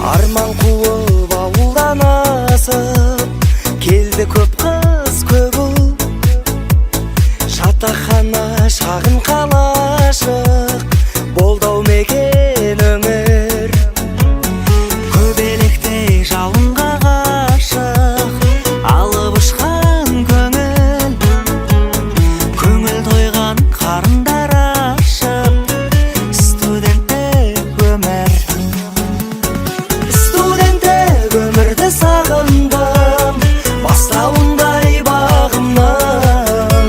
арман қуып ауылдан асып, келді көп қыз көп ұл. Жатақхана шағын қалашық, болдау мекен өмір. Көбелектей жалынға ғашық, алып ұшқан көңіл. Көңіл тойған қарындар ашып, студенттік өмір. Студенттік өмірді сағындым, бастауындай бағымнан.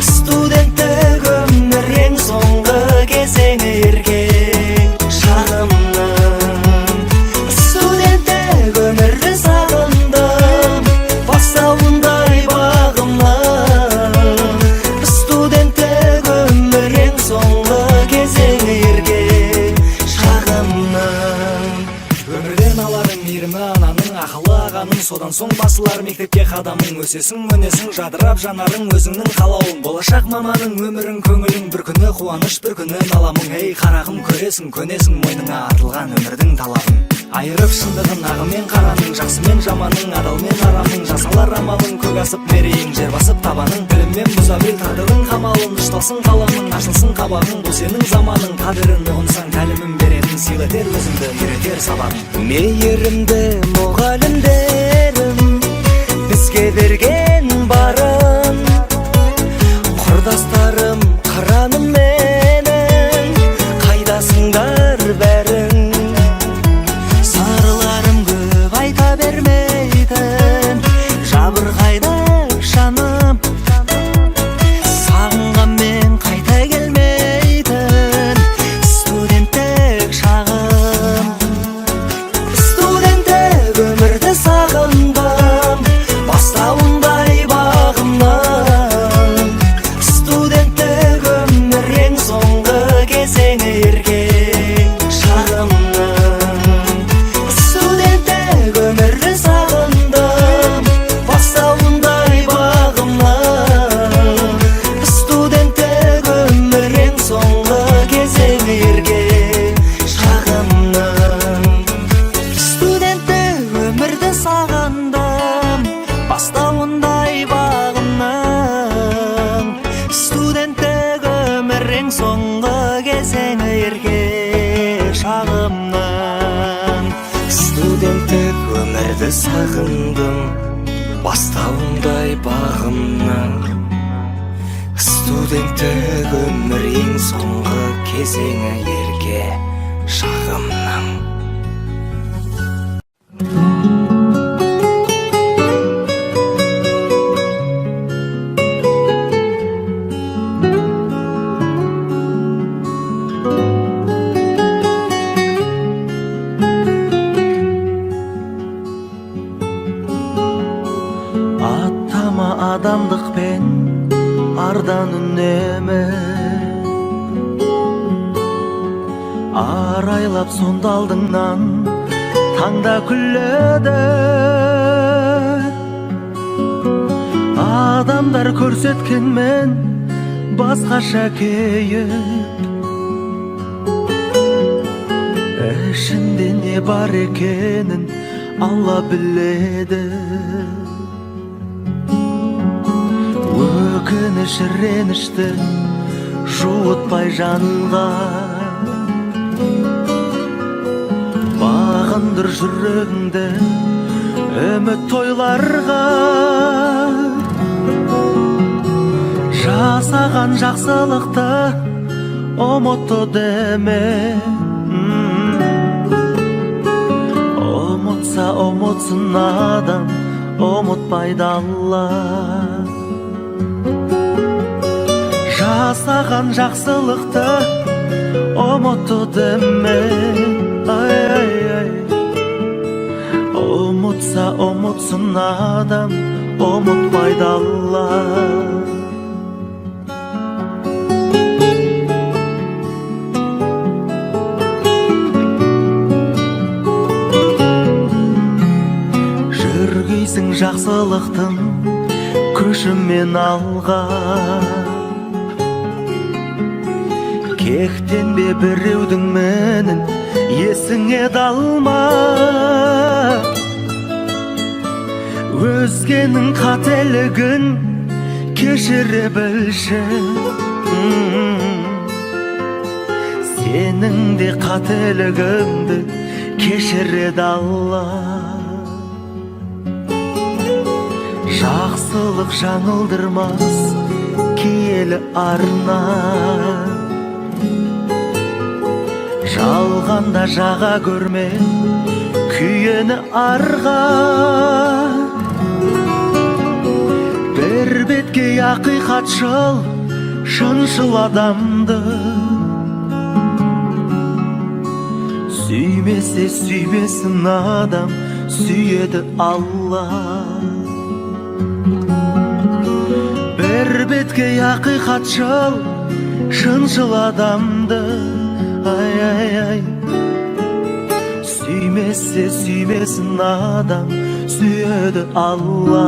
Студенттік өмір ең соңғы кезеңі еркек шағымның. Студенттік өмірді сағындым, бастауындай бағымнан. Студенттік өмір ең соңғы кезеңі еркек шағымның. Өмірден аларың мейірімі ананың, ақылы ағаның, содан соң басылар мектепке қадамың. Өсесің, өнесің, жадырап жанарың, өзіңнің қалауың. Болашақ маманың өмірің, көңілің, бір күні қуаныш, бір күні наламың. Ей қарағым, көресің, көнесің, мойныңа артылған өмірдің талабын. Айырып шындығын ағы мен қараның, жақсы мен жаманың, адал мен арамың. Жасалар амалың, көк асып мерейің, жер басып табаның. Білім мен бұзабел тағдырдың қамалын, ұшталсын қаламың, ашылсын қабағың. Бұл сенің заманың, қадірін ұғынсаң тәлімін беретін, сыйлатер өзіңді, үйретер сабағың. Мейірімді мұғалімдерім бізге берген барын, құрдастарым қыраным менің, қайдасыңдар бәрің. Сырларым көп айта бермейтін, жабырқайды жаным, сағынғанмен қайта келмейтін студенттік шағым. Студенттік өмірді сағындым, бастауындай бағымнан. Студенттік өмір ең соңғы кезеңі еркек шағымның. Студенттік өмірді сағындым, бастауындай бағымнан. Студенттік өмір ең соңғы кезеңі еркек шағымның. Студенттік өмірді сағындым, бастауындай бағымның. Студенттік өмір ең соңғы кезеңі еркек шағымның. Студенттік өмірді сағындым, бастауындай бағымның. Студенттік өмір ең соңғы кезеңі еркек шағымның. Аттама адамдықпен ардан үнемі, арайлап сонда алдыңнан таңда күледі. Адамдар көрсеткенмен басқаша кейіп, ішінде не бар екенін Алла біледі. Өкініш ренішті жуытпай жанға, бағындыр жүрегіңді үміт тойларға. Жасаған жақсылықты ұмытты деме, ұмытса ұмытсын адам, ұмытпайды Алла. Жасаған жақсылықты ұмытты деме, ұмытса ұмытсын адам, ұмытпайды Алла. Жүргейсің жақсылықтың көшімен алға, кектенбе біреудің менін есіңе далма, өзгенің қателігін кешіре білші. Сенің де қателігіңді кешіреді Алла. Жақсылық жаңылдырмас киелі арна, жалғанда жаға көрме күйені арға. Бір бетке ақиқатшыл шыншыл адамды сүймесе сүймесін адам, сүйеді Алла. Бір бетке ақиқатшыл шыншыл адамды ай-ай-ай, сүймесе сүймесін адам, сүйеді Алла.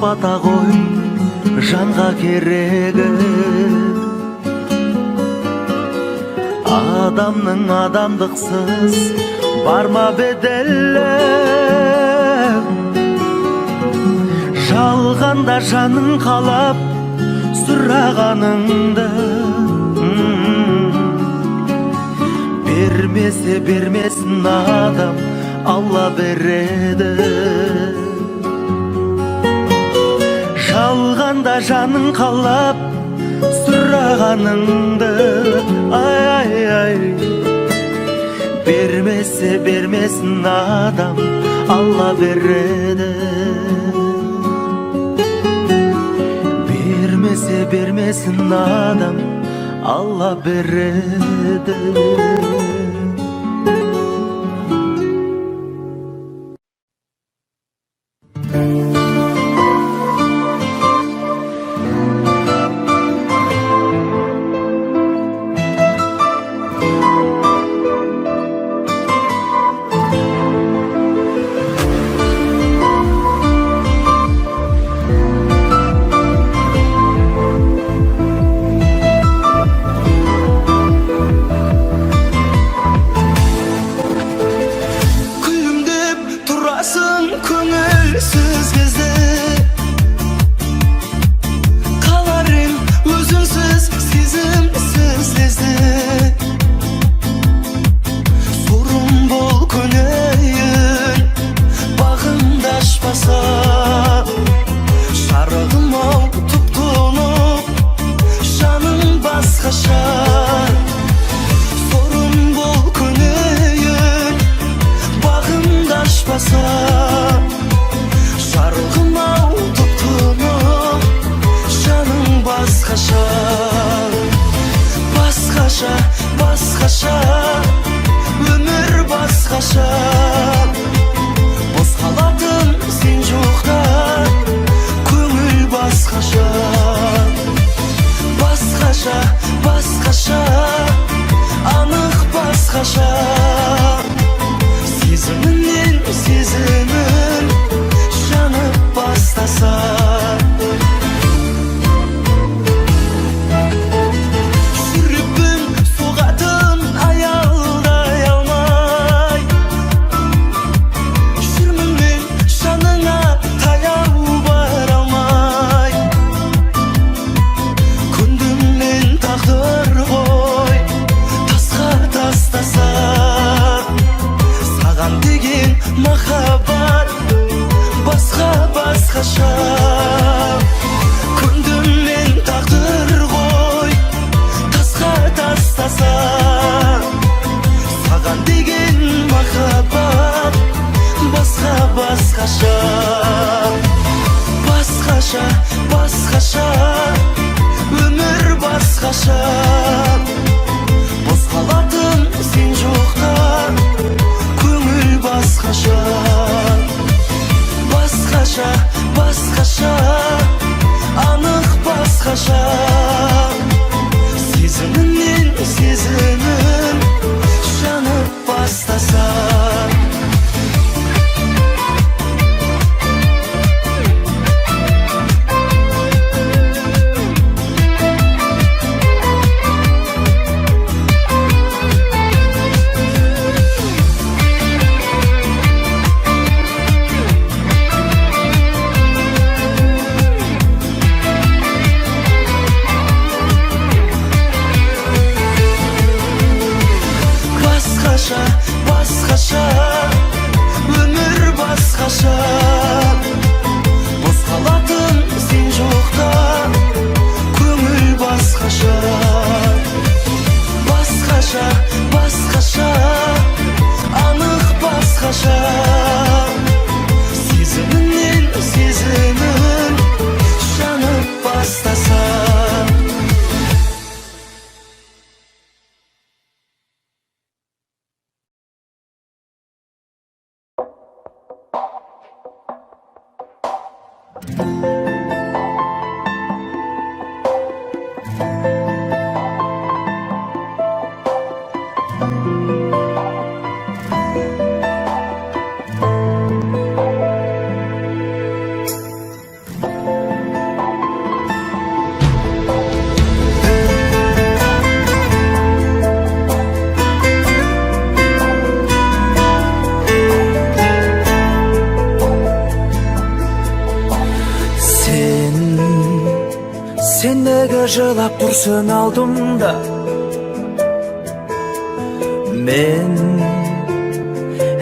Бата ғой жанға керегі, адамның адамдықсыз барма беделі. Жалғанда жаның қалап сұрағаныңды бермесе бермесін адам, Алла береді. Жалғанда жаның қалап сұрағаныңды ай-ай-ай, бермесе бермесін адам, Алла береді. Бермесе бермесін адам, Алла береді. Басқаша, өмір басқаша, бос қалатын сен жоқта, көңіл басқаша. Басқаша, басқаша, анық басқаша, сезімінен сезімін жанып бастаса. Күндім мен тағдыр ғой, тасқа тастаса, саған деген махаббат басқа басқаша. Басқаша, басқаша, өмір басқаша, бос қозғалатын сен жоқта көңіл басқаша, басқаша, басқаша, анық басқаша. Сезімімнен сезімім жанып бастаса, басқаша, өмір басқаша, қозғалатын сен жоқта көңіл басқаша, басқаша, басқаша, анық басқаша. Сезімімнен сезімім жанып бастаса, жылап тұрсың алдымда, мен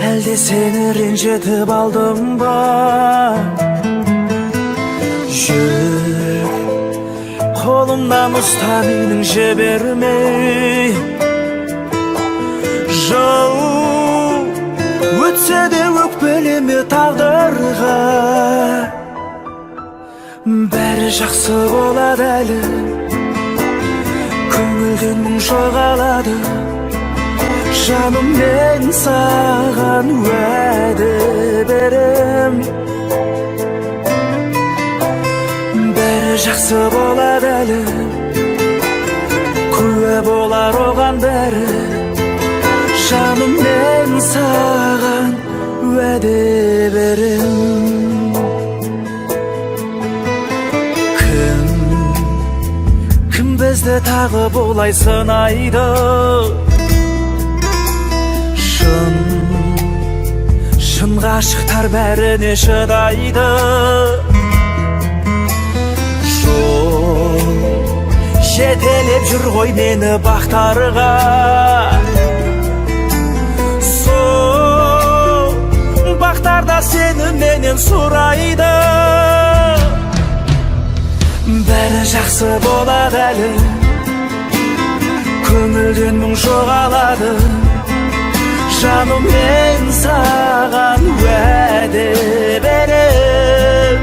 әлде сені ренжітіп алдым ба? Жүр қолымнан ұста, менің жібермей. Жыл өтсе де өкпелеме тағдырға, бәрі жақсы болады әлі, көңілден мұң жоғалады. Жаным, мен саған уәде берем, бәрі жақсы болады әлі, куә болар оған бәрі. Жаным, мен саған уәде берем. Бізді тағы болай сынайды, шын ғашықтар бәріне шыдайды. Жол жетелеп жүр ғой мені бақтарға, сол бақтарда сені менен сұрайды. Бәрі жақсы болады әлі, көңілден мұң жоғалады. Жаным, мен саған уәде берем,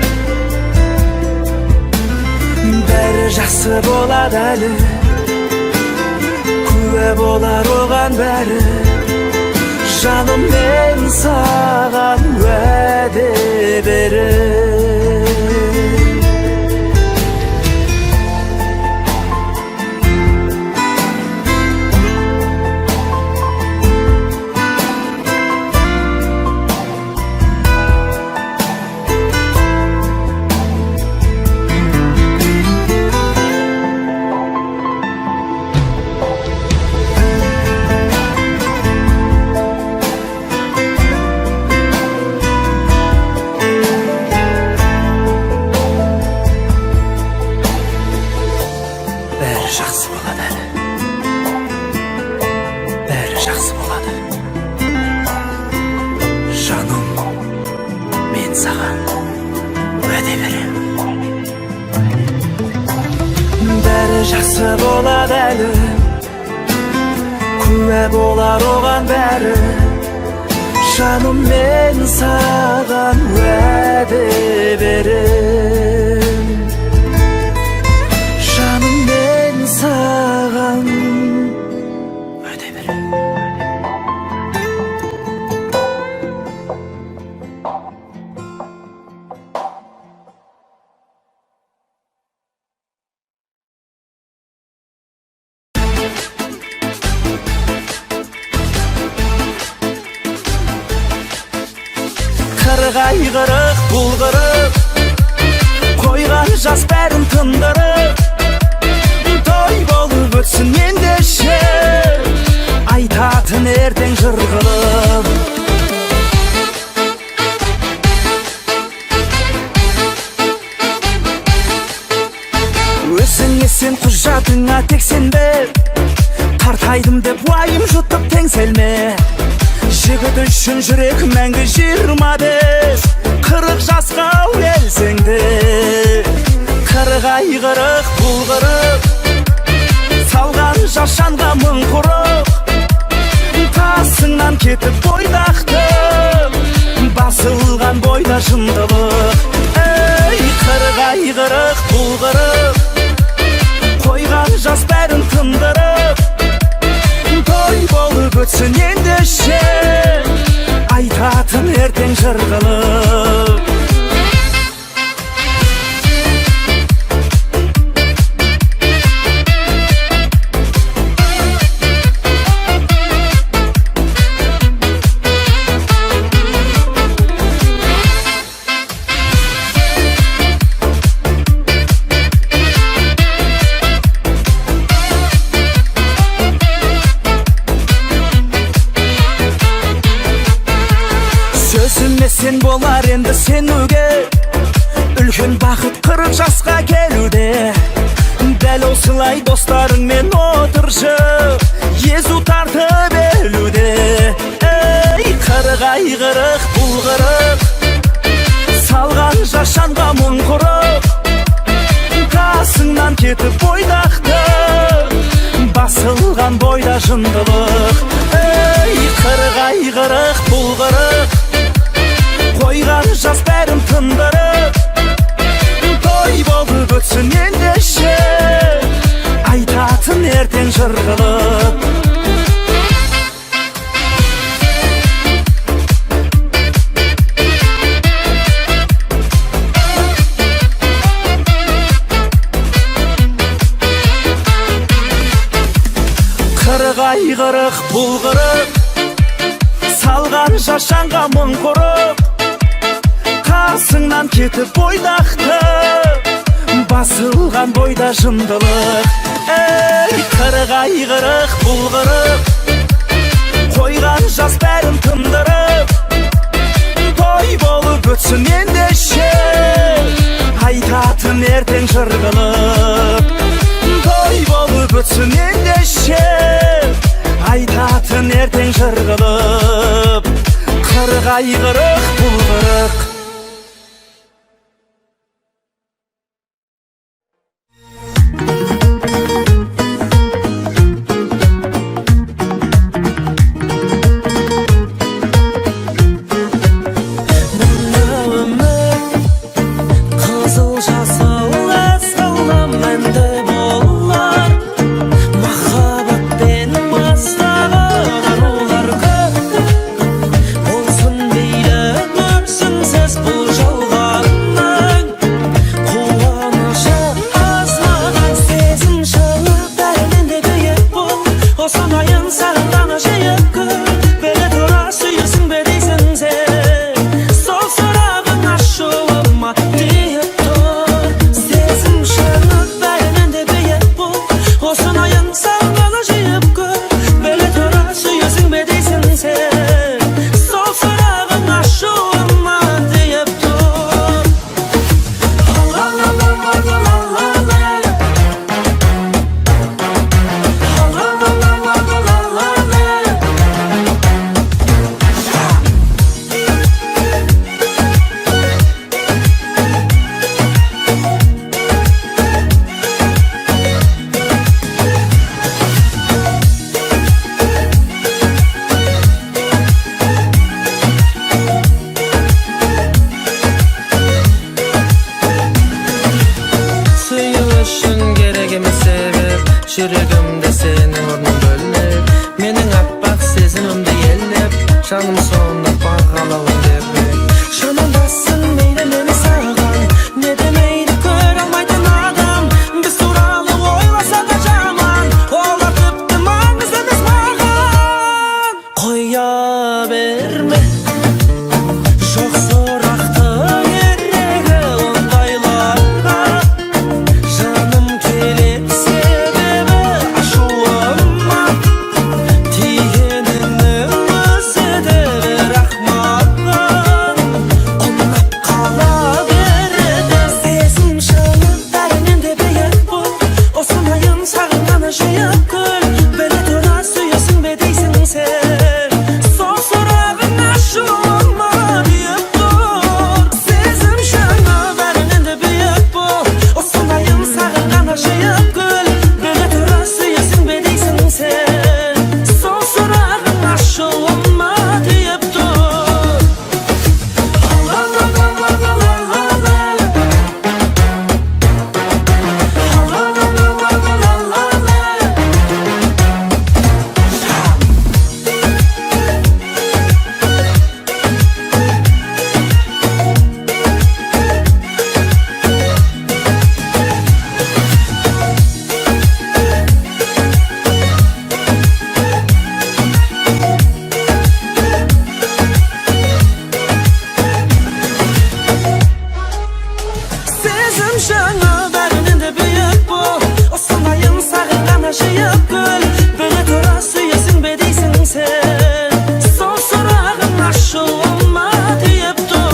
бәрі жақсы болады әлі, куә болар оған бәрі. Жаным, мен саған уәде берем. жақсы болады әлі, күнә болар оған бәрі. Жаным, мен саған уәде берем. Жаным, мен саған уәде қырғай қырық бұлғырып, қойған жас бәрін тындырып, той болып өтсін ендеше, айтатын ертең жыр қылып. Өзіңе сен құжатыңа тек сенбе, қартайдым деп уайым жұтып теңселме. Жігіт үшін жүрек мәңгі 25, 40 жасқа келсең де. Қырғай қырық бұлғырып, салған жашанға мың құрық, қасыңнан кетіп бойдақтым, басылған бойда жындылық. Ей, қырғай қырық бұлғырып, қойған жас бәрін тындырып, той болып өтсін ендеше, айтатын ертең жыр қылып. Сен болар енді сенуге, үлкен бақыт 40 жасқа келуде. Дәл осылай достарыңмен отыршы, езу тартып елуде. Ей, қырғай қырық бұлғырып, салған жашанға мың құрық, қасыңнан кетіп бойдақты, басылған бойда жындылық. Ей, қырғай қырық бұлғырып, қойған жас бәрін тындырып, той болып өтсін ендеше, айтатын ертең жыр қылып. Қырғай қырық бұлғырып, салған жашанға мың құрық, қасыңнан кетіп бойдақты, басылған бойда жындылық. Ей, қырғай қырық бұлғырып, қойған жас бәрін тындырып, той болып өтсін ендеше, айтатын ертең жыр қылып. Той болып өтсін ендеше, айтатын ертең жыр қылып. Қырғай қырық бұлғырып. Жүрегімде сені орның бөлініп, менің аппақ сезімімді елеп, жаным соңында бағалауын бермек. Шамандасың мейлі мені саған, не демейді көр алмайтын адам. Біз туралы ойласа да жаман, олар тіпті маңызды емес маған. Қоя берме, жоқ сен, сол сұрағың ашуыма тиіп тұр.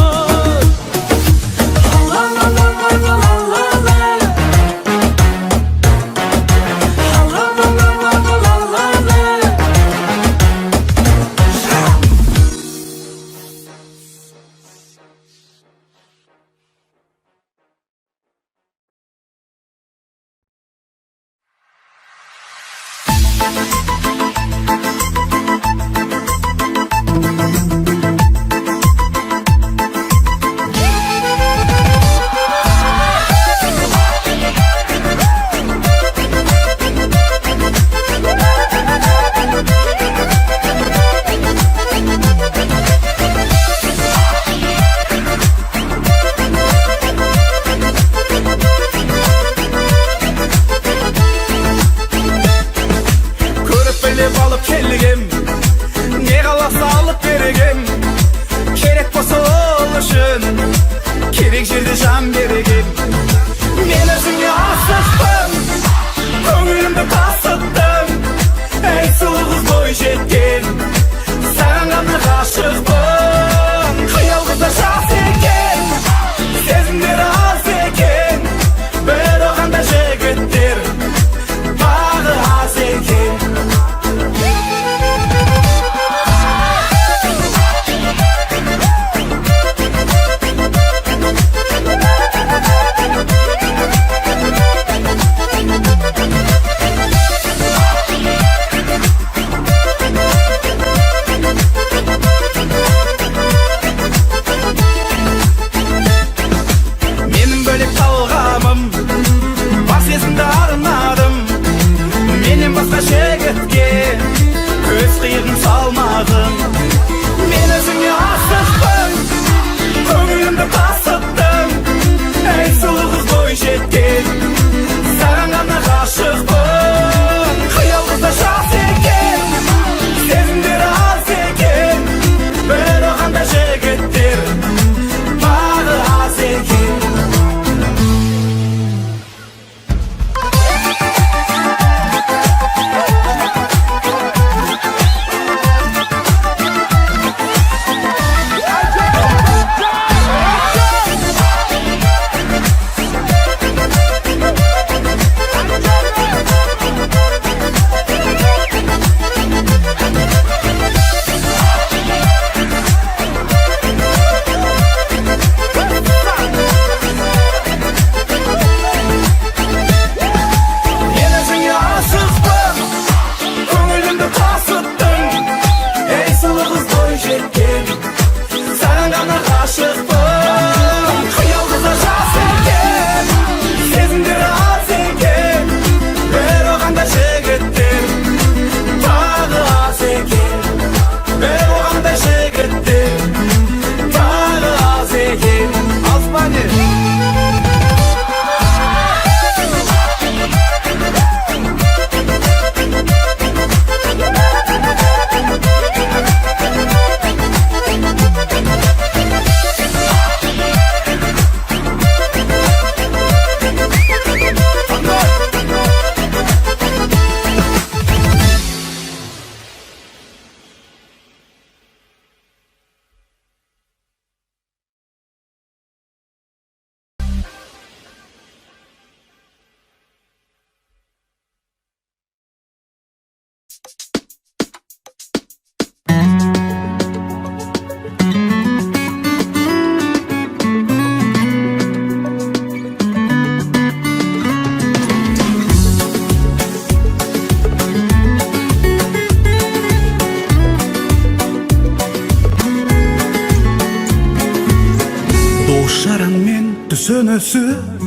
түсінісіп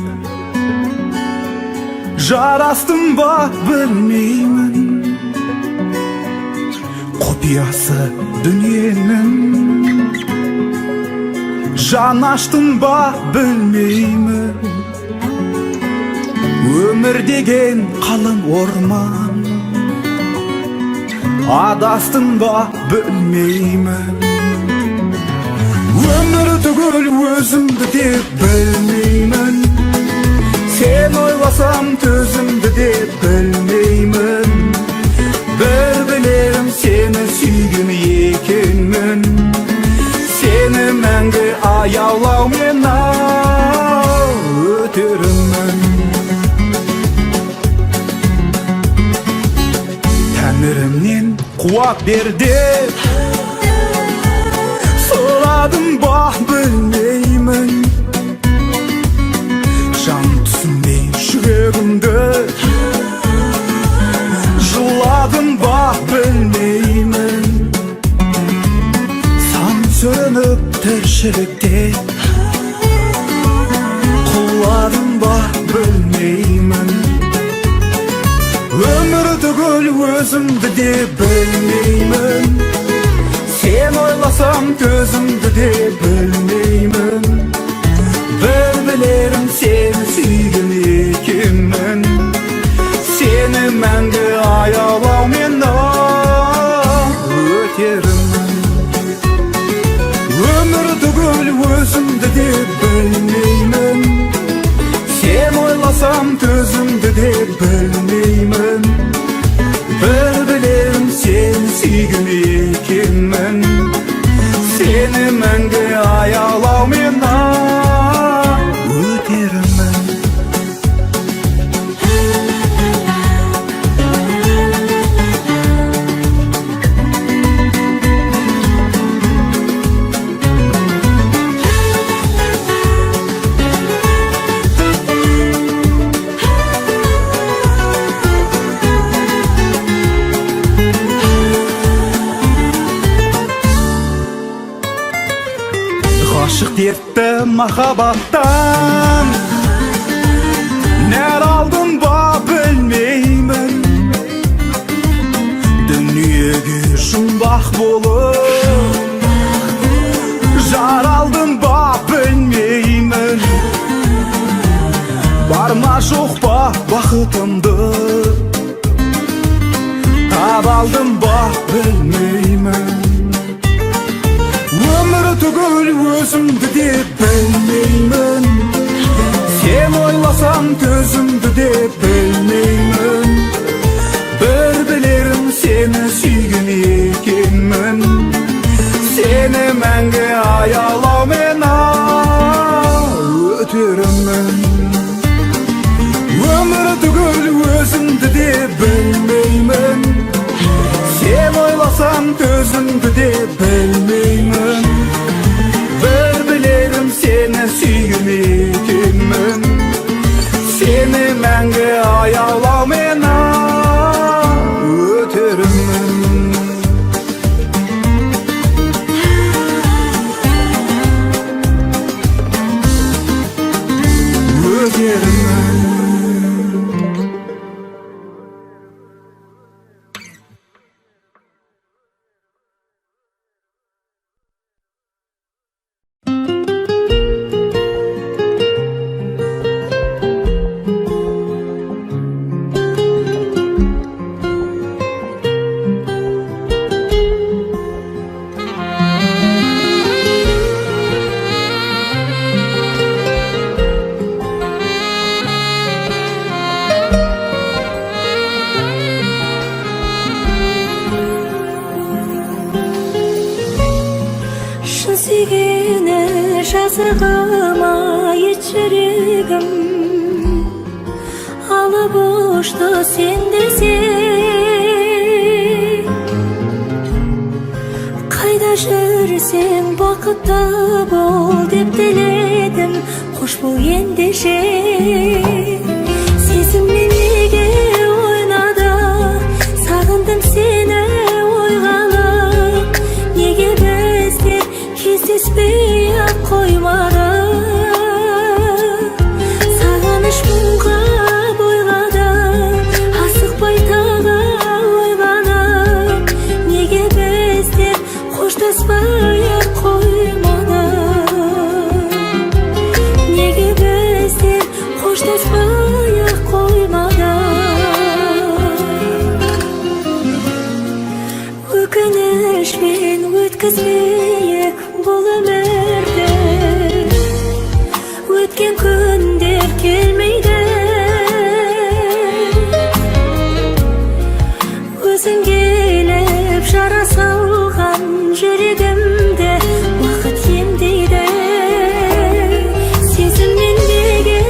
жарастым ба білмеймін, құпиясы дүниенің жан аштым ба білмеймін, өмір деген қалың орман адастым ба білмеймін, өмір түгіл өзімді де білмеймін, сен ойласам төзімді де білмеймін, бір білерім сені сүймеймін. жауап бер деп сұрадым ба білмеймін. Жан түсінбей жүрегімді жыладым ба білмеймін. Сан сөніп тіршілікте құладым ба білмеймін. Өмір түгіл өзімді де білмеймін. Сен ойласам төзімді де білмеймін. Бір білерім сені сүйген екенмін. Сені мәңгі аялаумен өтерімін. Өмір түгіл өзімді де білмеймін. Сен ойласам төзімді де білмеймін. Бір білерім сені сүйген екенмін. Сені мәңгі аялаумен өтерімін. Ғашық дертті махаббаттан нәр алдым ба білмеймін. Дүниеге жұмбақ болып жар алдым ба білмеймін. Бар ма жоқ па бақытымды таба алдым ба білмеймін. Өмір түгіл өзімді де білмеймін. Сен ойласам төзімді де білмеймін. Бір білерім сені сүйген екенмін. Сені мәңгі аялаумен өтерімін. Өмір түгіл өзімді де білмеймін. Сен ойласам төзімді де білмеймін. Бір білерім сені сүйген екенмін. Сені мәңгі аялаумен өтерімін. Жазығыма ет жүрегім алып ұшты сен десең. Қайда жүрсең бақытты бол деп тіледім. Қош бол ендеше. Сезіммен неге ойнады, сағындым сені ойғалып. Неге біздер кездеспей-ақ қоймады. Сағыныш мұңға бойлады, асықпай тағы ойланып. Неге біздер қоштаспай-ақ қоймады. Неге біздер қоштаспай-ақ қоймады. Өкінішпен өткізбейік бұл өмірді. Өткен күндер келмейді. Өзің келіп жара салған жүрегімді уақыт емдейді. Сезіммен неге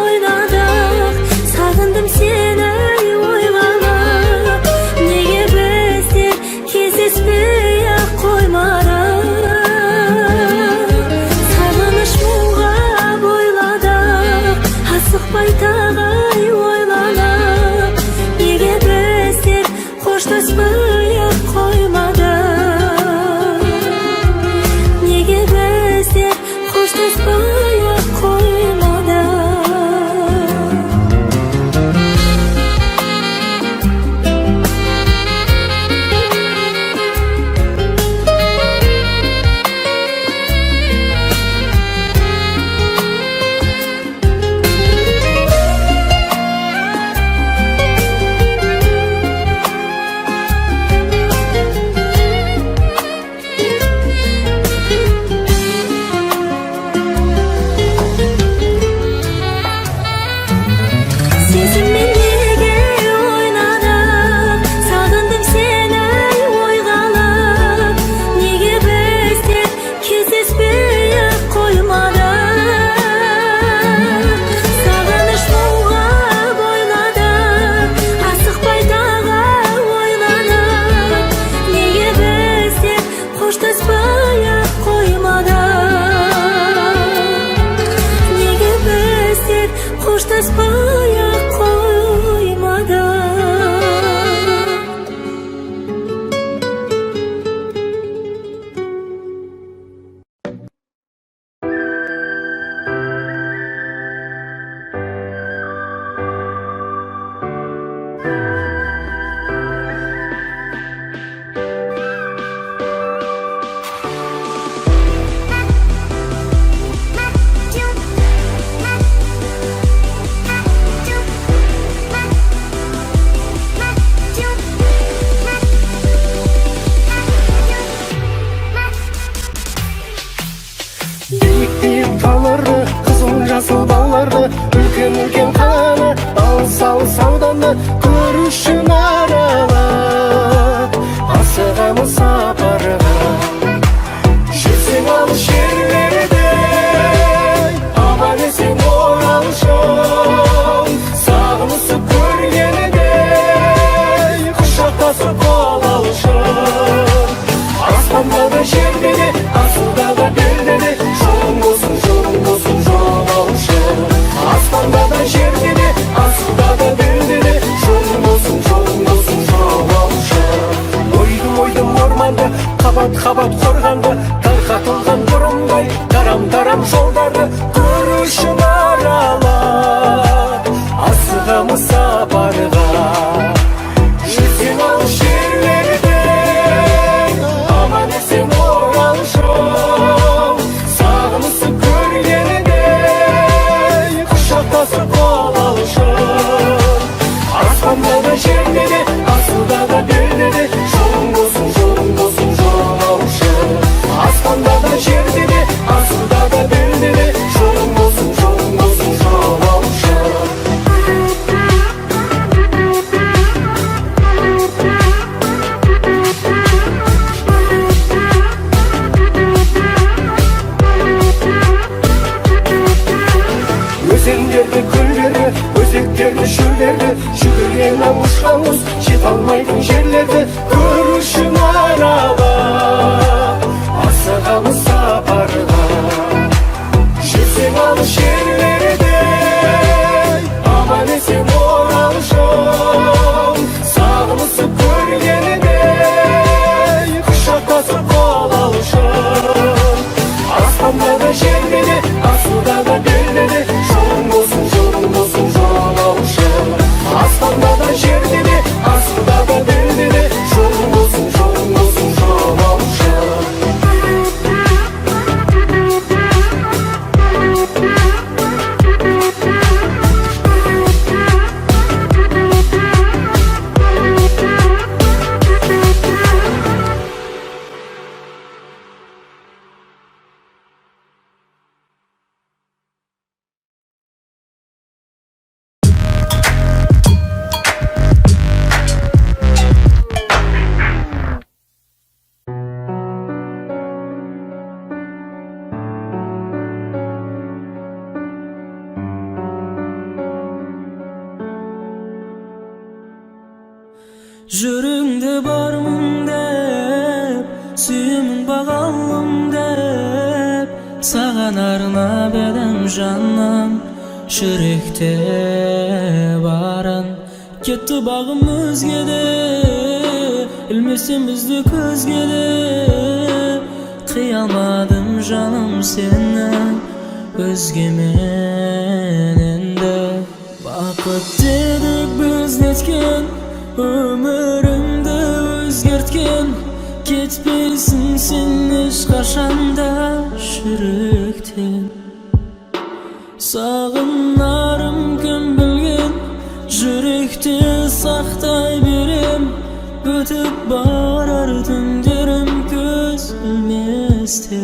ойнадық, сағындым сені ойланып. Неге біздер кездеспей-ақ қорғанды, қабат қорғанды, тарқатылған бұрындай тарам жолдарды көруші аралап асығамыз сапарға. Жүрсең ал жерлерде аман есен оралшым, сағынысып көргенде құшақтасып қол алышым. Аспанда да жерде де асуда да белде де жолың болсын жолаушы. Аспанда да жерде де асуда да белде де жолың болсын жолаушы. Өзендерді көлдерді, өзектерді шөлдерді, жүгірген ауышқан мұз жете алмайтын жерлерді көруші аралап асығамыз сапарға. Жүрсең алыс жерлерде аман есен оралшым, сағынысып көргенде құшақтасып қол алышым. Аспанда да жерде де асуда да белде де жолың болсын жолаушы. Аспанда да жерде де асуда да белде де жолың болсын жолаушы. Жүріңді бармын деп, сүйемін бағалым деп, саған арнап едім жаным, жүректе барын. Кетті бағым өзгеде, ілмесем бізді көзгеде, қия алмадым жаным сені өзгемен енді. Бақыт дедік біз неткен, өмірімді өзгерткен, кетпейсің сен ешқашанда жүректен. Сағынарым кім білген, жүректе сақтай берем, өтіп барар түндерім көз ілместе.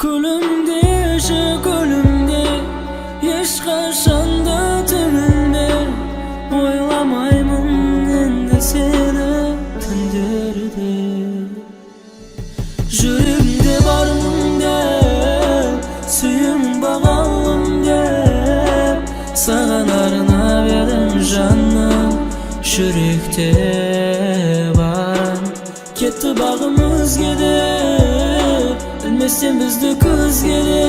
Күлімдеші күлімде, ешқашанда түңілме, ойламаймын енді сені түндерде. Жүрегімде бармын деп, сүйемін бағалым деп, саған арнап едім жаным, жүректе барын. Кетті бағым өзгеде, білмесем бізді көзгеде,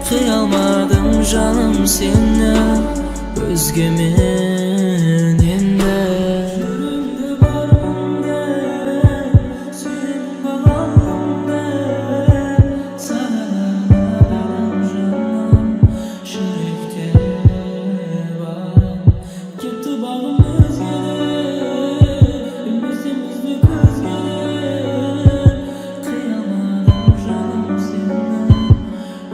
қия алмадым жаным сені өзгемен енді. Жүрегімде бармын деп, сүйемін бағалым деп, саған арнап едім жаным, жүректе барын. Кетті бағым өзгеде, білмесем бізді көзгеде, қия алмадым жаным сені өзгемен енді.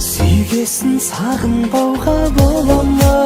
сүйгесін сағынбауға бола ма?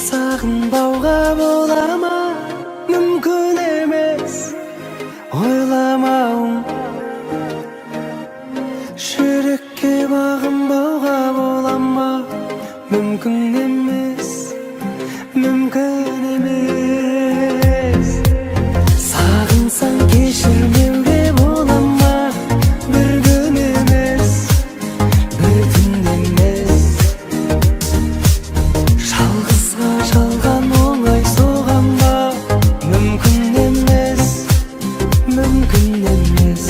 сағынбауға бола ма? Мүмкін емес ойламауым. Жүрекке бағынбауға бола ма? Мүмкін емес, мүмкін емес. Сағынсаң кешірмеуге бола ма? Bir gün емес, bir күн емес. Жалғызға жалған оңай соған ба? Мүмкін емес, мүмкін емес.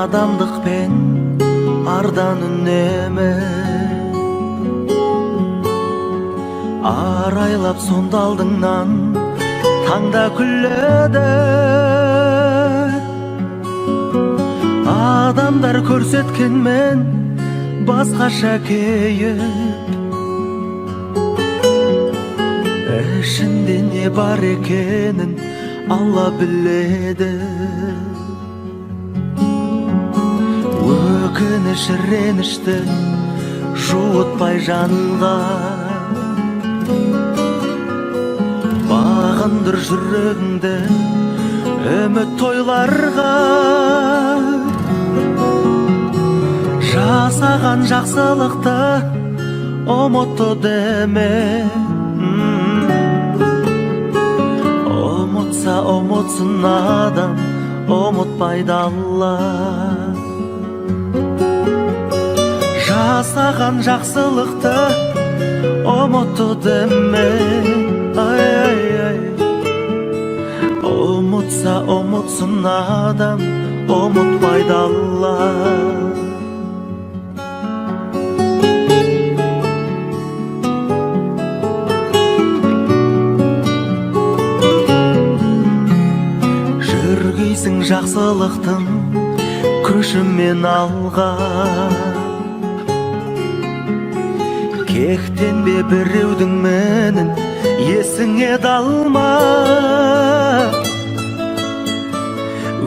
адамдықпен ардан үнемі арайлап сонда алдыңнан таңда күледі. Адамдар көрсеткенмен басқаша кейіп, ішінде не бар екенін Алла біледі. Өкініш ренішті жуытпай жанға, бағындыр жүрегіңді үміт тойларға. Жасаған жақсылықты ұмытты деме, ұмытса ұмытсын адам, ұмытпайды Алла. Жасаған жақсылықты ұмытты деме, ұмытса ұмытсын адам, ұмытпайды Алла. Жүргейсің жақсылықтың көшімен алға, кектенбе біреудің менін есіңе далма.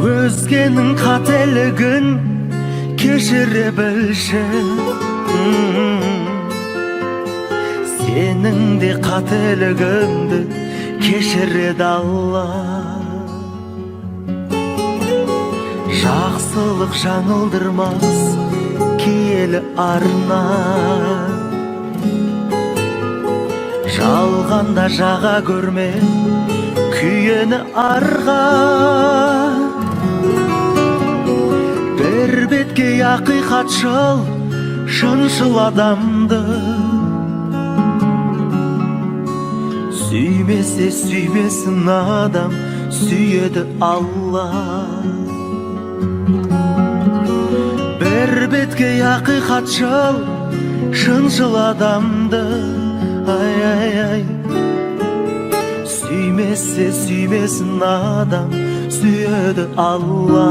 Өзгенің қателігін кешіре білші, сенің де қателігіңді кешіреді Алла. Жақсылық жаңылдырмас киелі арна, жалғанда жаға көрме күйені арға. Бір бетке ақиқатшыл шыншыл адамды, сүймесе сүймесін адам, сүйеді Алла. Бір бетке ақиқатшыл шыншыл адамды, сүймесе сүймесін адам, сүйеді Алла.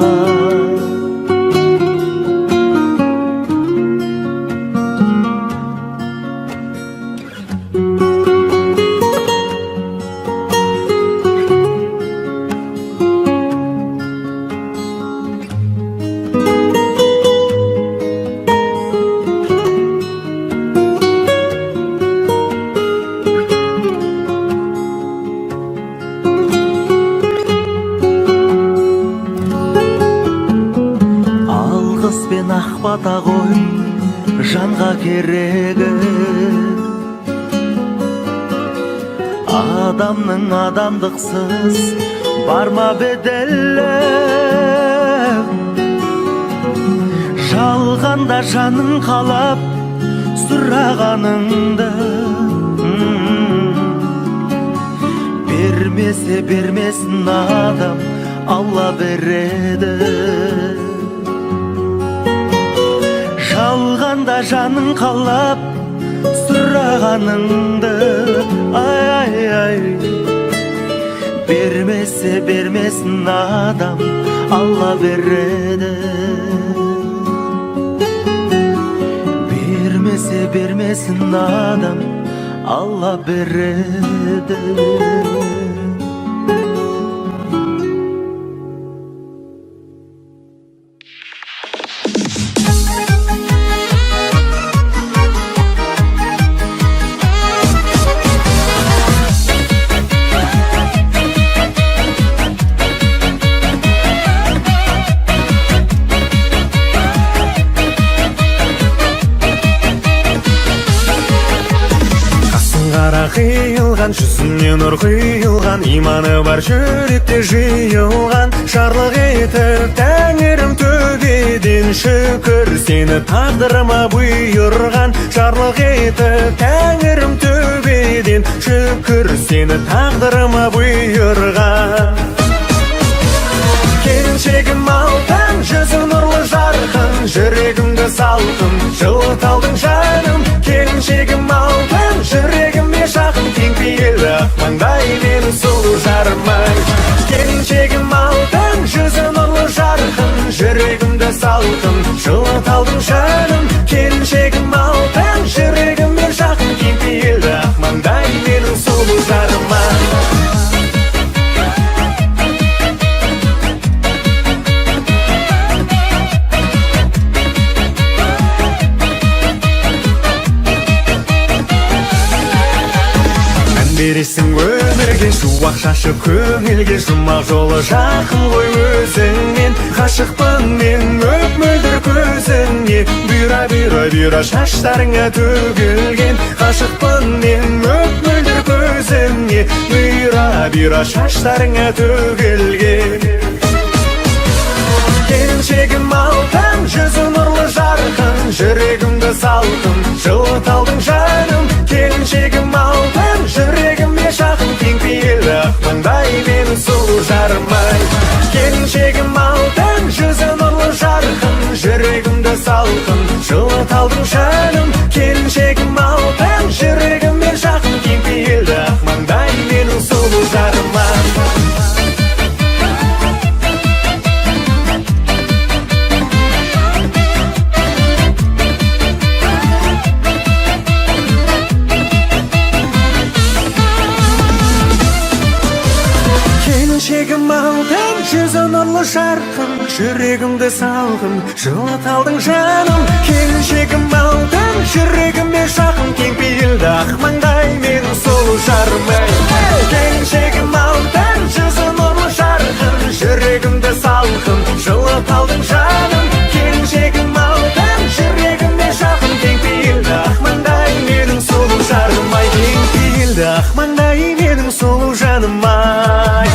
Бата ғой жанға керегі, адамның адамдықсыз барма беделі. Жалғанда жаның қалап сұрағаныңды, бермесе бермесін адам, Алла береді. Жалғанда жаның қалап сұрағаныңды, бермесе бермесін адам, Алла береді. Бермесе бермесін адам, Алла береді. Қиылған жүзіне нұр құйылған, иманы бар жүректе жиылған. Жарлық етіп тәңірім төбеден шүкір, сені тағдырыма бұйырған. Жарлық етіп тәңірім төбеден шүкір, сені тағдырыма бұйырған. Келіншегім алтын, жүзі нұрлы жарқын, жүрегімді салқын жылыталдың жаным. Келіншегім алтын, жүрегіме жақын, пейілі ақ маңдай менің сұлу жарым-ай. Келіншегім алтын, жүзі нұрлы жарқын, жүрегімді салқын жылыта алдың жаным. Келіншегім алтын, жүрегіме жақын, кең пейілі ақ маңдай менің сұлу жарым-ай. Бересің өмірге шуақ шашы көңілге, жұмақ жолы жақын ғой өзіңнен. Ғашықпын мен өп мөлдір көзіңе, бұйра шаштарыңа төгілген. Ғашықпын мен өп мөлдір көзіңе, бұйра шаштарыңа төгілген. Келіншегім алтын, жүзі нұрлы жарқын, жүрегімді салқын жылыта алдың жаным. Келіншегім алтын, жүрегіме жақын, кең пейілі ақ маңдай менің сұлу жарым-ай. Келіншегім алтын, жүзі нұрлы жарқын, жүрегімді салқын жылыта алдың жаным. Келіншегім алтын, жүрегіме жақын, кең пейілі ақ маңдай менің сұлу жарым-ай. Келіншегім алтын, жүзі нұрлы жарқын, жүрегімді салқын жылыта алдың жаным. Келіншегім алтын, жүрегіме жақын, кең пейілді ақ маңдай менің сұлу жарым-ай. Келіншегім алтын, жүзі нұрлы жарқын, жүрегімді салқын жылыта алдың жаным. Келіншегім алтын, жүрегіме жақын, кең пейілді ақ маңдай менің сұлу жарым-ай. Кең пейілді ақ маңдай менің сұлу жаным-ай.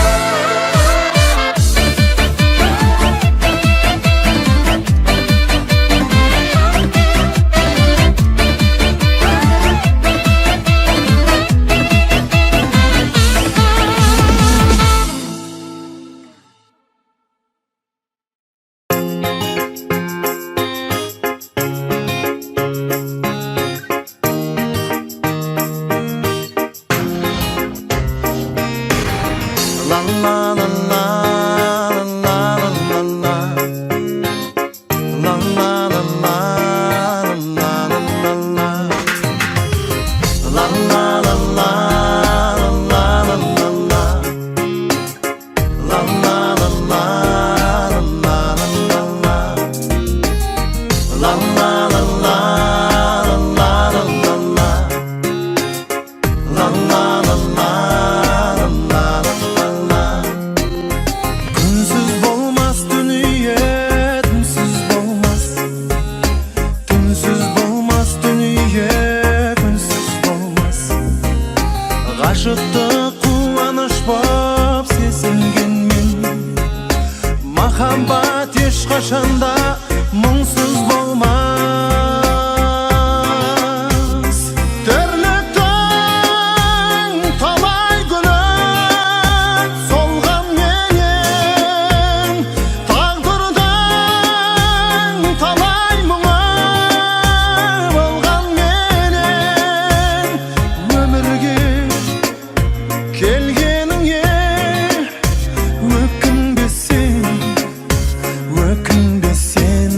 Өкінбесең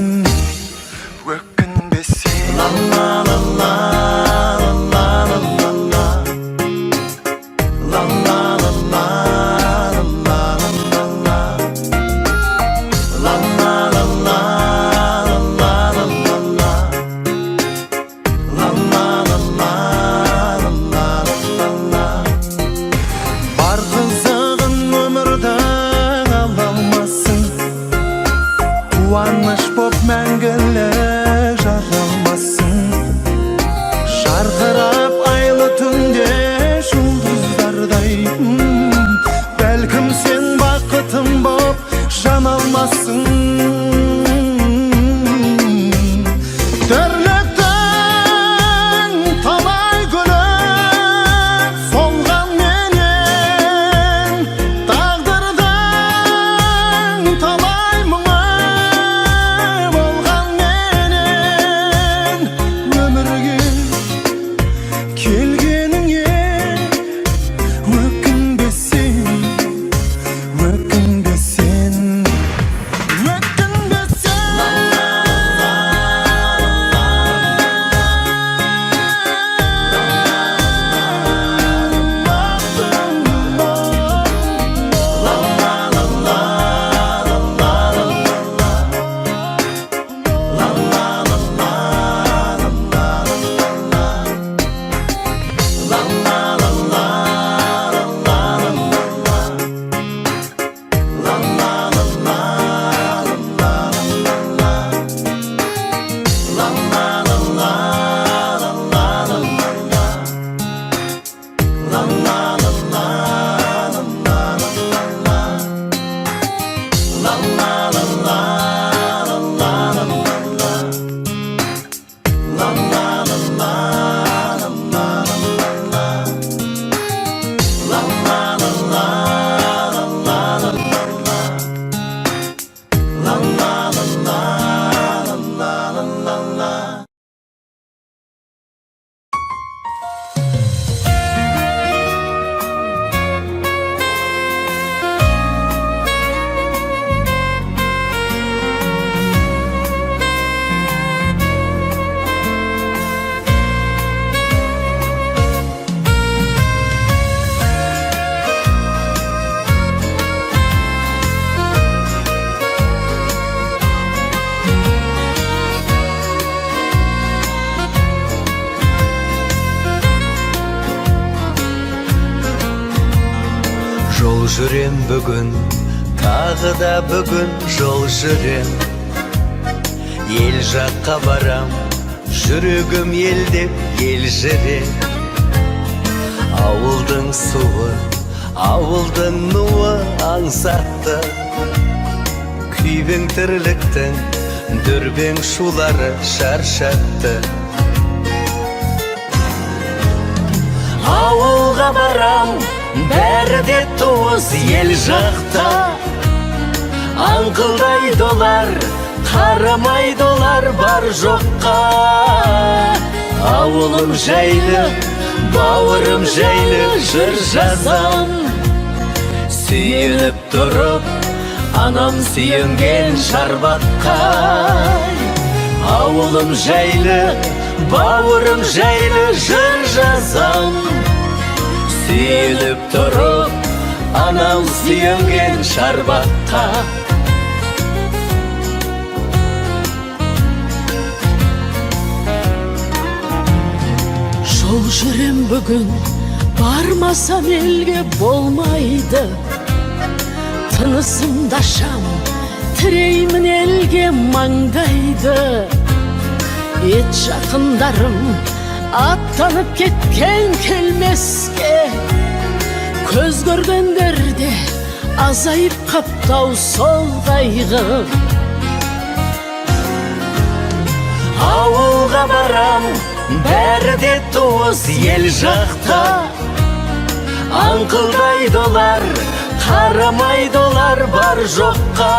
Жол жүрем бүгін, тағы да бүгін жол жүрем. Ел жаққа барам, жүрегім елдеп елжірем. Ауылдың суы, ауылдың нуы аңсатты. Күйбең тірліктің дүрбең шулары шаршатты. Ауылға барам, бәрі де туыс ел жақта. Аңқылдайды олар, қарамайды олар бар жоққа. Ауылым жайлы, бауырым жайлы жыр жазам. Сүйініп тұрып, анам сүйінген шарбаққа. Ауылым жайлы, бауырым жайлы жыр жазам. Сүйініп тұрып, анам сүйінген шарбаққа. Жол жүрем бүгін, бармасам елге болмайды. Тынысымда шам, тіреймін елге маңдайды. Ет жақындарым аттанып кеткен келмеске. Көз көргендерде азайып қаптау сол қайғы. Ауылға барам, бәрі де туыс ел жақта. Аңқылдайды олар, қарамайды олар бар жоққа.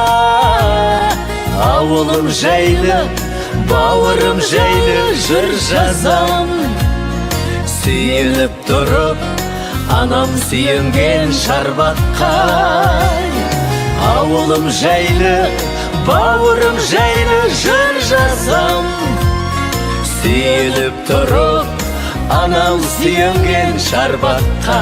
Ауылым жайлы, бауырым жайлы жыр жазам. Сүйініп тұрып, анам сүйінген шарбаққа. Ауылым жайлы, бауырым жайлы жыр жазам. Сүйініп тұрып, анам сүйінген шарбаққа.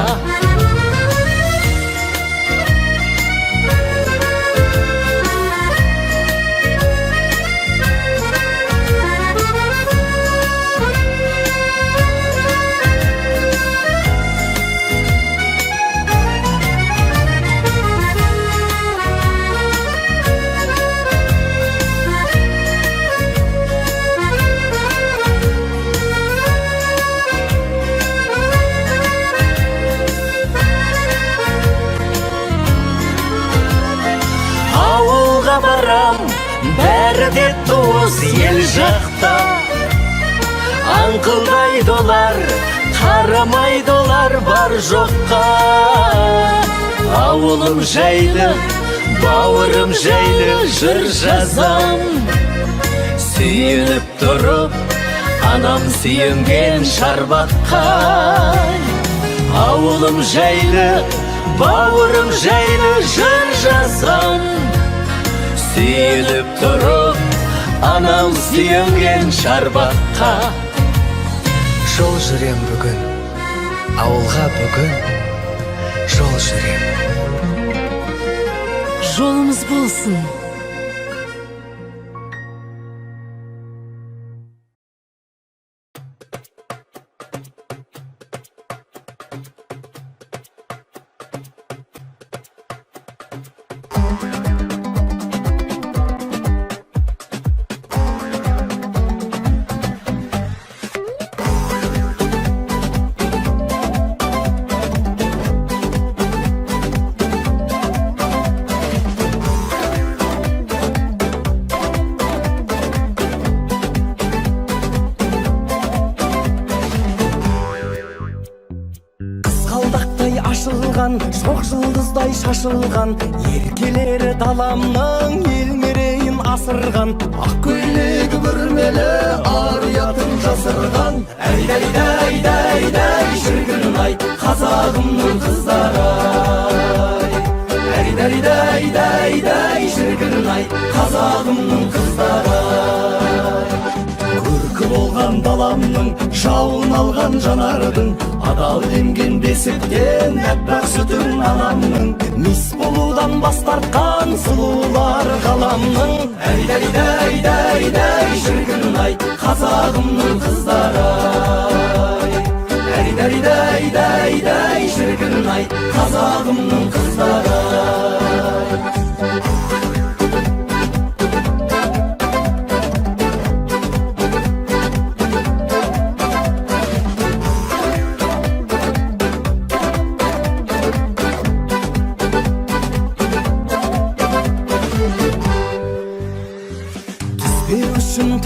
Бәрі де туыс ел жақта. Аңқылдайды олар, қарамайды олар бар жоққа. Ауылым жайлы, бауырым жайлы жыр жазам. Сүйініп тұрып, анам сүйінген шарбаққа. Ауылым жайлы, бауырым жайлы жыр жазам. Сүйініп тұрып, анам сүйінген шарбаққа. Жол жүрем бүгін, ауылға бүгін жол жүрем. Жолымыз болсын. Шоқ жылдыздай шашылған, еркелері даламның ел мерейін асырған. Ақ көйлегі бүрмелі, ар ұятын жасырған. Әйдай, шіркін-ай, қазағымның қыздары-ай. Әйдай, шіркін-ай, қазағымның қыздары-ай. Көркі болған даламның, жауын алған жанардың, адал емген бесіктен әппақ сүтін анамның. Мис болудан бас тартқан сұлулар ғаламның. Әйдай, шіркін-ай, қазағымның қыздары-ай. Әйдай, шіркін-ай, ай, қазағымның қыздары.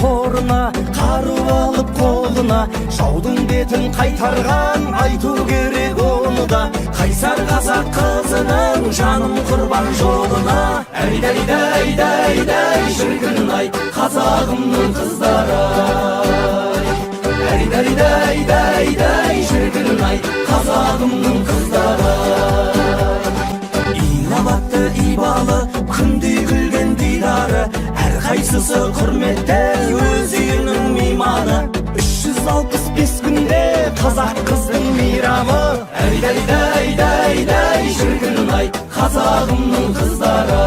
Торына қару алып қолына, жаудың бетін қайтарған айту керек оны да. Қайсар қазақ қызының жаным құрбан жолына. Әй шіркін ай, қазағымның қыздары. Әй шіркін ай, қазағымның қыздары. Инабатты ибалы күндей күлген дидары, қайсысы құрметті өз үйінің мейманы. 365 күнде қазақ қыздың мейрамы. Әй шіркін ай, қазағымның қыздары.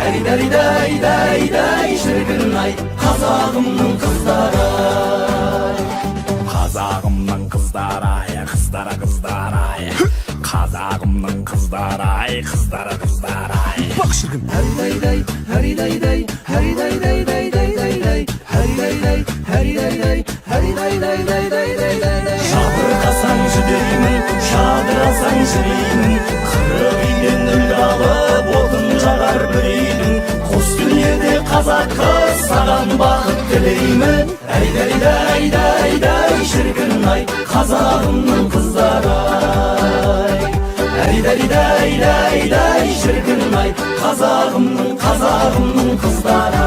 Әй шіркін ай, қазағымның қыздары. Қазағымның қыздары ай, қыздары ай. Қазағымның қыздары ай, қыздары ай. Бақ шіркін. Шабырқасаң жүдеймін, шадырасаң жүреймін. Қырық үйден үлгі алып, отын жағар бір үйдің. Қос дүниеде қазақ қыз, саған бақыт тілеймін. Әй шіркін ай, қазағымның қыздары. Әй шіркін ай, қазағымның қыздары.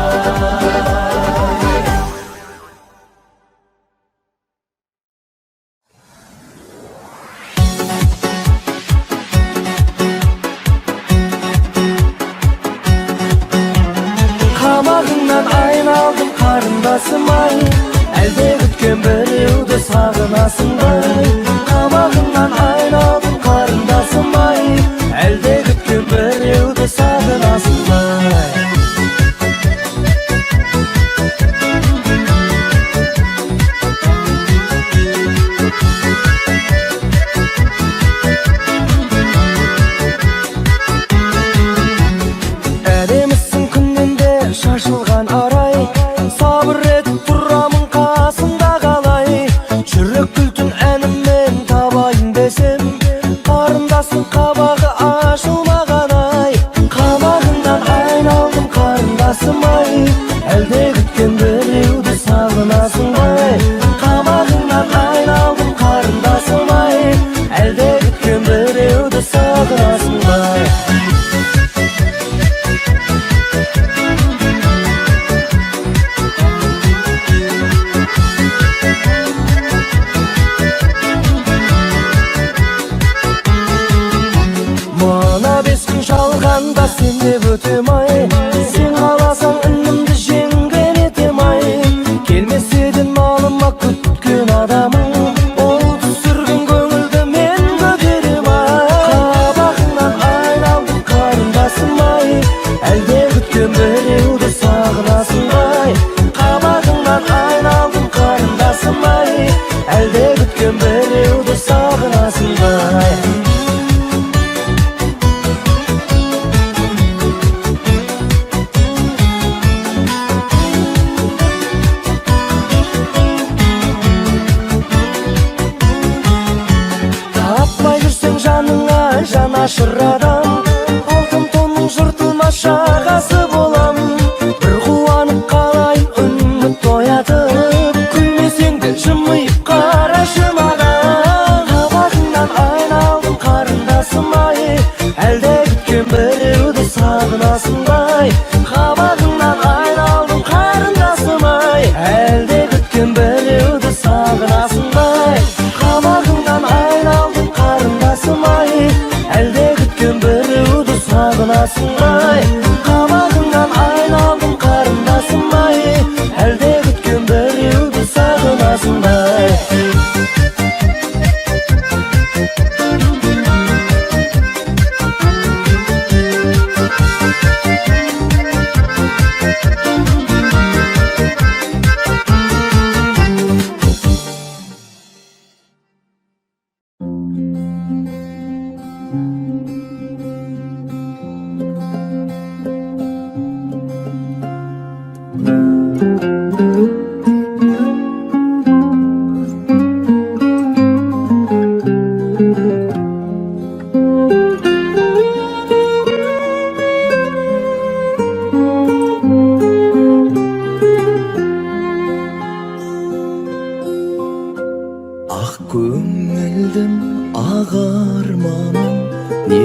Қамағыңнан айналдым қарындасым ай, әлде күткен біреуді сағынасың ба? Қамағыңнан айналдым қарындасым ай, әлде күткен біреуді сағынасың ба? Әдемісің күннен де шашылған арай, сабыр етіп тұрамын қасында қалай. Жүрек күлтін әніммен табайын десем, қарындастың қабағы ашылмаған ай. Қабағыңнан айналдым қарындасым ай, әлде күткен біреуді сағынасың ба? Қабағыңнан айналдым қарындасым ай, әлде күткен біреуді сағынасың ба? Жалғанда сен деп өтем ай, сен қаласаң үнімді жеңген етем ай. Келмеседен малыма күткен адамың, ол түсірген көңілді мен көтерем ай. Қабағыңнан айналдым қарындасым ай, әлде күткен біреуді сағынасың ай. Қабағыңнан айналдым қарындасым ай, әлде күткен біреуді сағынасың ай. Жанашыр адам, алтын тонның жыртылмас жағасы болам. Бір қуанып қалайын үміт оятып, күлмесең де жымиып қарашы маған. Қабағыңнан айналдым қарындасым ай, әлде күткен біреуді сағынасың ба? Қабағыңнан айналдым қарындасым ай, әлде күткен біреуді сағынасың ба? Қабағыңнан айналдым қарындасым ай, әлде күткен біреуді сағынасың ба? Қабағыңнан айналдым қарындасым ай, әлде күткен біреуді сағынасың ба?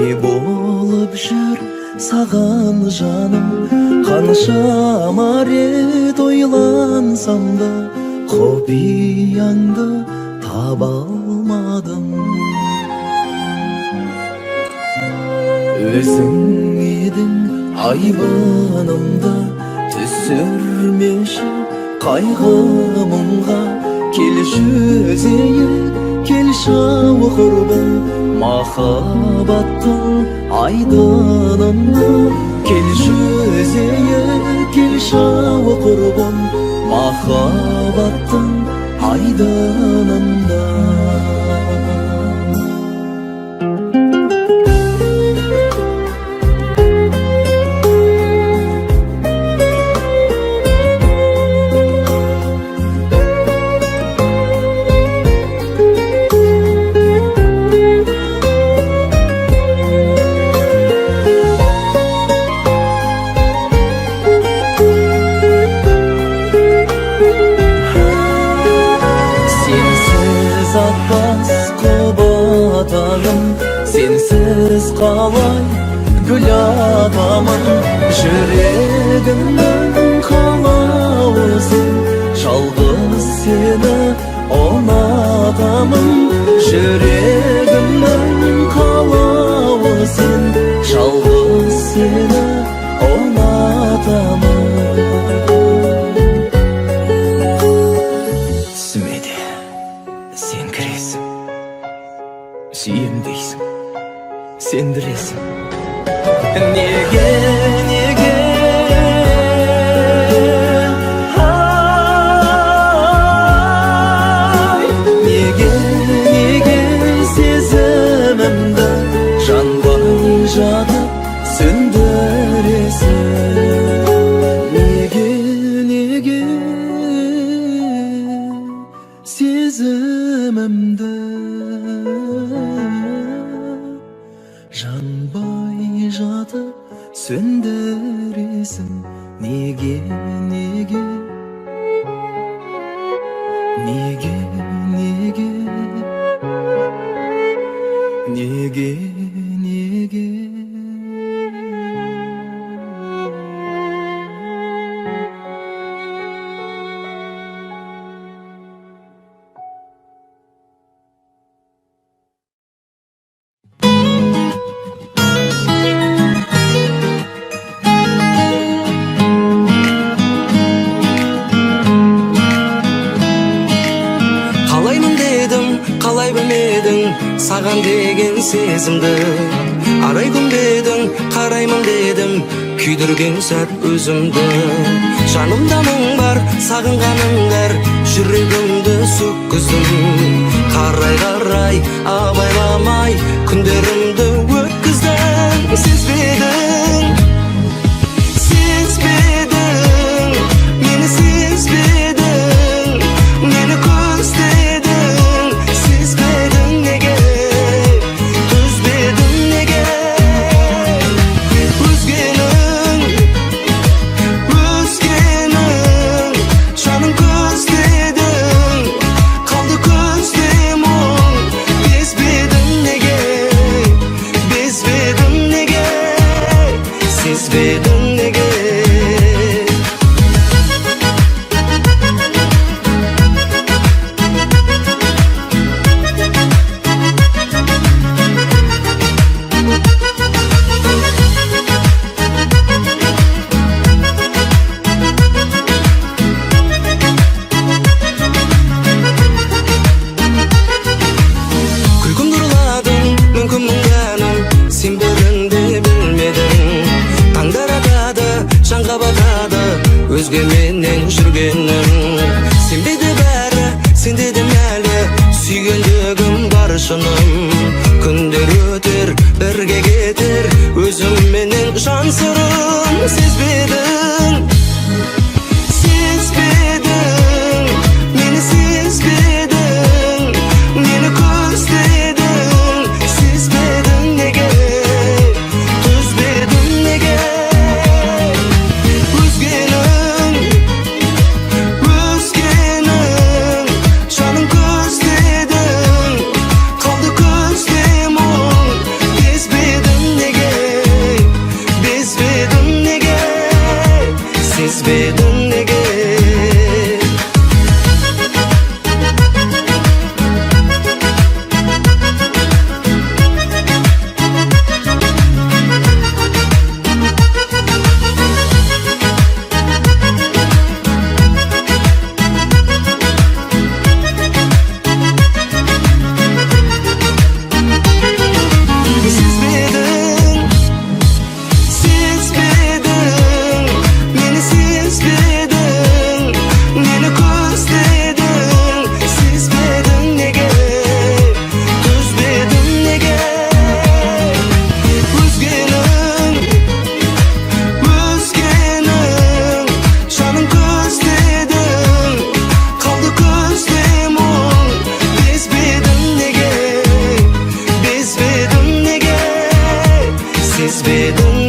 не болып жүр саған жаным, қаншама рет ойлансам да құпияңды таба алмадым. Өзің едің айбынымды түсірмеші қайғы мұңға, келші өзейік, келші ау құрбым, махаббаттың айдынына. Келші өзейік, келші ау құрбым, махаббаттың айдынында. Сенсіз қалай гүл атамын, жүрегімнің қалауысың, жалғыз сені ұнатамын. Жүрегімнің қалауысың, жалғыз сені ұнатамын. Түсіме де сен кіресің, сүйем дейсің, сендіресің. Неге, неге, ай, неге, неге сезімімді жанбай жатып сөндіресің. Неге, неге сезімімді жанбай жатып сөндіресің. Неге, неге, неге, неге, неге, неге. Саған деген сезімді арай күнбедің, қараймын дедім, күйдірген сәт өзімді. Жанымда мұң бар, сағынғаныңдар, жүрегімді сөккіздім. Қарай абайламай күндерімді өткіздім. Сезбедің, сезбедің, мені сезбедің, мені көздедің. Сезбедің неге, өзгеменен жүргенім. Сенбеді бәрі, сенде де мәлі, сүйгендігім бар шыным. Күндер өтер, бірге кетер, өзімменен жан сырым. Сезбедің, сезбедің, мені сезбедің, мені көздедің. Сезбедің неге, төзбедің неге, сезбедің сезбедің